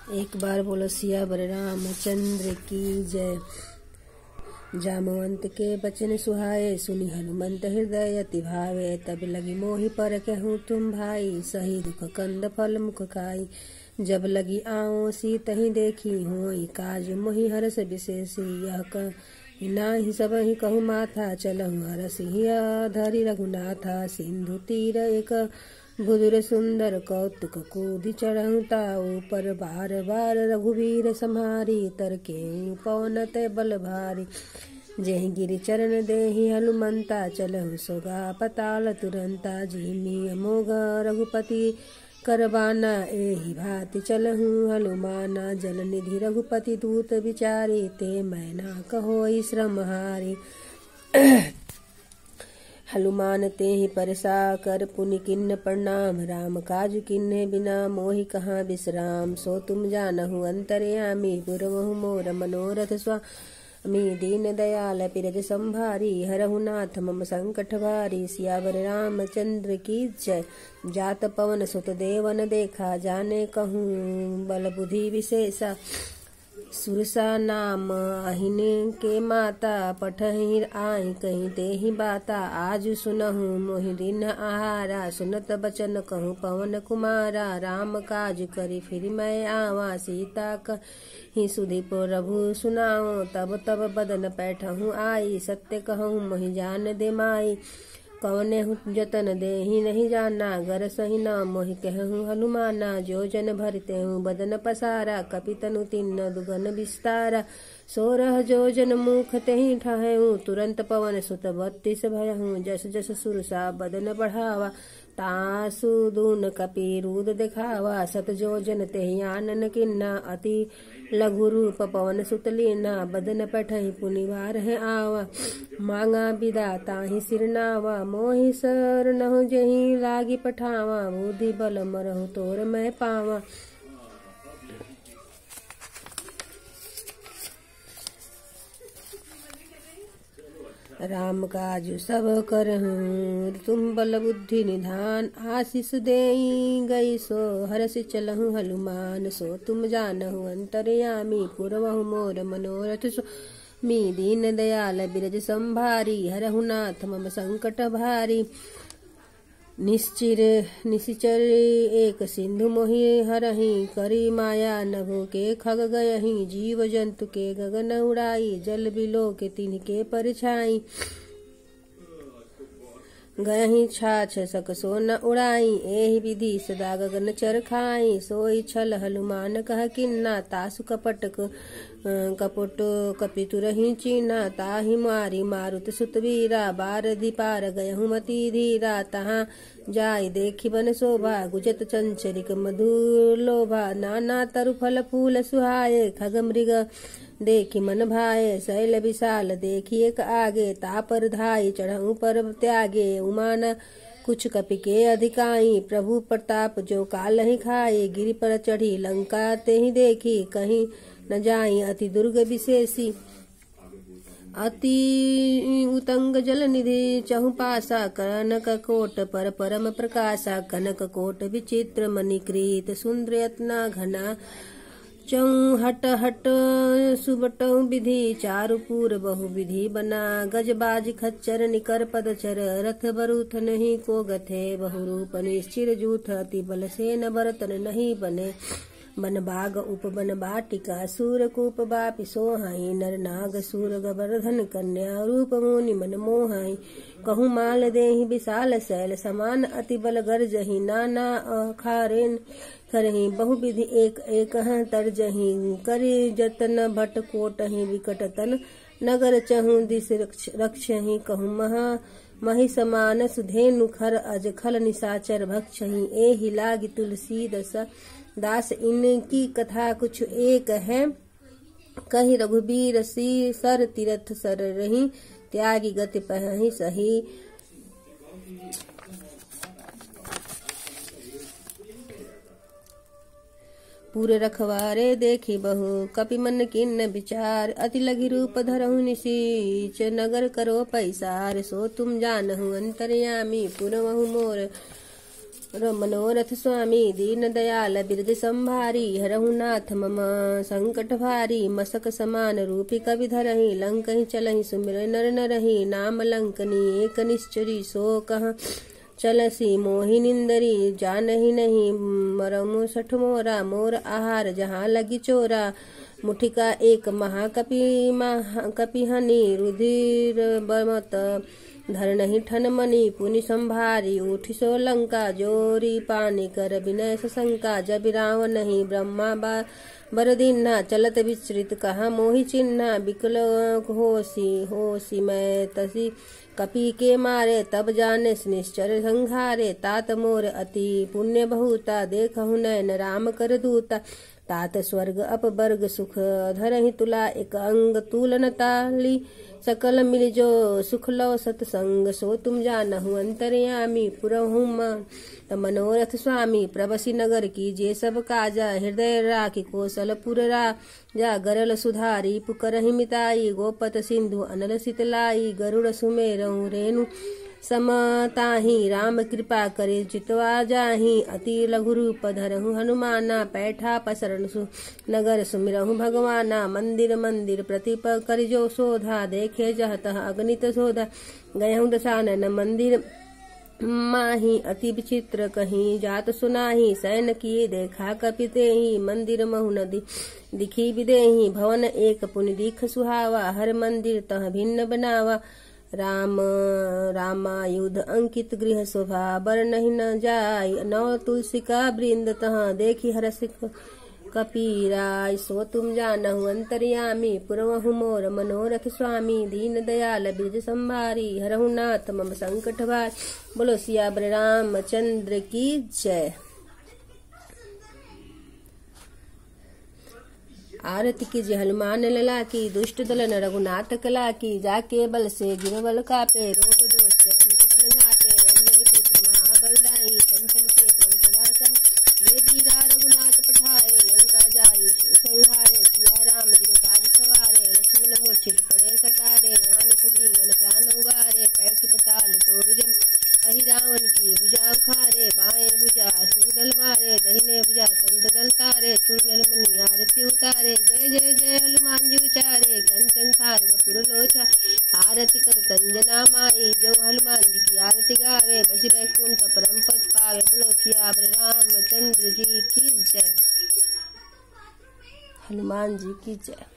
एक बार बोलो सियावर रामचंद्र की जय। जामवंत के बचन सुहाए, सुनि हनुमंत हृदय अति भावे। तब लगी मोहि पर कहूँ तुम भाई, सही दुख कंद फल मुख खाई। जब लगी आओ सी तही देखी, होई काज मोहि हरस विशेषी। यह कही नाही सब ही कहूँ माथा, चलहु हरस हिया धरि रघुनाथा। सिंधु तीर एक बुधुर सुंदर, कौतुक कूदि चढ़हु ताऊ पर। बार बार रघुवीर सम्हारी, तरके पवन ते बल भारी। जेहि गिरि चरण देहि हनुमंता, चलहु सोगा पताल तुरंता। जिमि अमोघ रघुपति करबाना, एहि भांति चलहु हनुमाना। जल निधि रघुपति दूत विचारी, ते मैना कहोई श्रम हारी। हनुमान तेहि परसा कर, पुनि किन्न प्रणाम। राम काज किन्हे बिना, मोहि कहाँ विश्राम। सो तुम जानहु अंतर्यामी, पुरवहु मोर मनोरथ स्वामी। दीन दयाल पिरज संभारी, हरहु नाथ मम संकट भारी। सियावर रामचंद्र की जय। जात पवन सुत देवन देखा, जाने कहूँ बल बुद्धि विशेषा। सुरसा नाम अहिने के माता, पठहि आहि कहीं तेहि बाता। आज सुनहु मोहि दिन आहारा, सुनत बचन कहूँ पवन कुमारा। राम काज करि फिर मैं आवा, सीता कहि सुधि प्रभु सुनाओ। तब तब बदन पैठहु आई, सत्य कहूँ मोहि जान दे माई। कवने जतन देहि नहीं जाना, गर सही नाम मोहि कहूँ हनुमाना। जो जन भरते हूँ बदन पसारा, कपितनु तिन्न दुगन विस्तारा। 16 जोजन मुख तेहि ठाहूँ, तुरंत पवन सुत 32 भयहूँ। जस जस सुरसा बदन बढ़ावा, तासु दून कपि रूद दिखावा। 7 जोजन तेहि आनन किन्ना, अति लघु रूप पवन सुत लीना। बदन पठहि पुनिवार है आवा, मांगा बिदा ताहि सिरनावा। मोहि सरनहु जेहि लागी पठावा, बुद्धि बल मरहु तोर मैं पावा। राम काज सब करहूँ, तुम बल बुद्धि निधान। आशीष देई गई सो, हरषि चलहु हनुमान। सो तुम जानहु अंतर्यामी, पुरवहु मोर मनोरथ स्वामी। दीन दयाल बिरज संभारी, हरहु नाथ मम संकट भारी। निश्चर एक सिंधु मोहि हरहि, करी माया नभो के खग गयहि। जीव जंतु के गगन उड़ाई, जल बिलो के तिनके परछाई। गयहि छाछ सक सो न उड़ाई, एहि विधि सदा गगन चर खाई। सोई छल हनुमान कह किन्ना, तासु कपट कपितुरहि चीना। ताहि मारी मारुत सुत वीरा, बारधि पार गयहु मति धीरा। तहाँ जाय देखि बन शोभा, गुजत चंचरिक मधुर लोभा। नाना तरु फल फूल सुहाए, खग मृग देखि मन भाए। शैल विशाल देखि एक आगे, तापर धाई चढ़ऊ पर त्यागे। उमान कुछ कपि के अधिकाई, प्रभु प्रताप जो काल ही खाए। गिरि पर चढ़ी लंका तेहि देखी, कहीं न जाई अति दुर्ग विशेषी। अति उतंग जल निधि चहु पासा, कनक कोट पर परम प्रकाशा। कनक कोट विचित्र मणिकृत, सुंदर यत्ना घना। चौं हट हट सुबटौ विधि, चारुपुर बहु विधि बना। गजबाज खच्चर निकर पदचर, रथ बरूथ नहीं को गथे। बहुरूप निश्चिर जूथ, अति बल से न बरतन नहीं बने। बन बाग उपवन बाटिका, सूरकूप बापि सोहाई। नर नाग सूर गवर्धन कन्या, रूप मुनि मन मोहाई। कहूँ माल देहि विशाल शैल समान, अति बल गर्जहि। नाना अखारेन करहि, बहु विधि एक एक तरजहि। करि जतन भट कोटहि विकट तन, नगर चहु दिस रक्षहि। कहूँ महि समान सुधेनु खर, अज खल निशाचर भक्षहि। एहि लागी तुलसी दास इनकी कथा कुछ एक है। कहि रघुबीर सी सर तीरथ सर रही, त्यागी गति पहहि सही। पूरे रखवारे देखी बहु, कपि मन किन्न विचार। अति लघु रूप धरहु निसीच, नगर करो पैसार। सो तुम जानहु अंतर्यामी, पुरवहु मोर मनोरथ स्वामी दीन दयाल बिरद संभारी हरहु नाथ मम संकट भारी मसक समान रूपी कवि धरहि लंक ही चलहि सुमिर नर नरहि नाम लंकनी एक निश्चरी सो कह चलसी मोहि निंदरी जानहि नहीं मरमु सठ मोरा मोर आहार जहाँ लगी चोरा मुठिका एक महाकपि हनि रुधिर बमत धर नहीं ठन मणि पुनि संभारी उठी सो लंका जोरी पानी कर विनय सशंका जब रावण नहीं ब्रह्मा बर दीन्हा चलत विचरित कहा मोहि चिन्हा बिकल होसी मैं तसी कपि के मारे तब जाने निश्चर संघारे तात मोर अति पुण्य बहुता देखहु नैन राम कर दूता तात स्वर्ग अपवर्ग सुख धरहि तुला एक अंग तुलन ताली सकल मिल जो सुख लो सतसंग सो तुम जानहु अंतर्यामी पुरहु मनोरथ स्वामी प्रबसी नगर की जे सब काजा हृदय राखी कौशलपुर राजा गरल सुधारी पुकरहि मिताई गोपत सिंधु अनल शीतलाई गरुड़ सुमेरहु रेणु समताही राम कृपा करे चितवा जाही अति लघु रूप धरहु हनुमाना पैठा पसरन नगर सुमिरहु भगवाना मंदिर मंदिर प्रतिप करिजो शोधा देखे जहत अगणित शोधा गयहु दशानन मंदिर माही अति विचित्र कहीं जात सुनाही सैन किए देखा कपिते ही मंदिर महु नदी दिखी विदेही भवन एक पुनि दिख सुहावा हर मंदिर तह भिन्न बनावा रामायुध अंकित गृह शोभा बर नहीं न जाय नौ तुलसी का वृंद तह देखी हरस कपीराय सो तुम जानहु अंतर्यामी पुरवहु मोर मनोरथ स्वामी दीन दयाल बिरज संभारी हरहु नाथ मम संकट भार बोलो सियावर रामचंद्र की जय। आरती की जय हनुमान लला की दुष्ट दलन रघुनाथ कला की जाके बल से गिरवल कापे रोग दोष जग निकट न जाते अंजनी पुत्र महाबलदाई कंचन के प्रभु सदा सह वे वीरा रघुनाथ पठाए लंका जाई संहारे सिया राम जी काज सवारे लक्ष्मण मूर्छित पड़े सकारे राम सजीवन प्राण उबारे पैठ पताल तोर अहि रावण की भुजा उखारे बाएं भुजा सुरदल मारे दहिने भुजा संत दल तारे सुरनर मुनि आरती उतारे जय जय जय हनुमान जी उचारे कंचन थार कपूर लोचा आरती कर तंजना माई जो हनुमान जी की आरती गावे बसी बैकुंठ परम पद पावे बोलो सियावर रामचंद्र जी की जय। हनुमान जी की जय।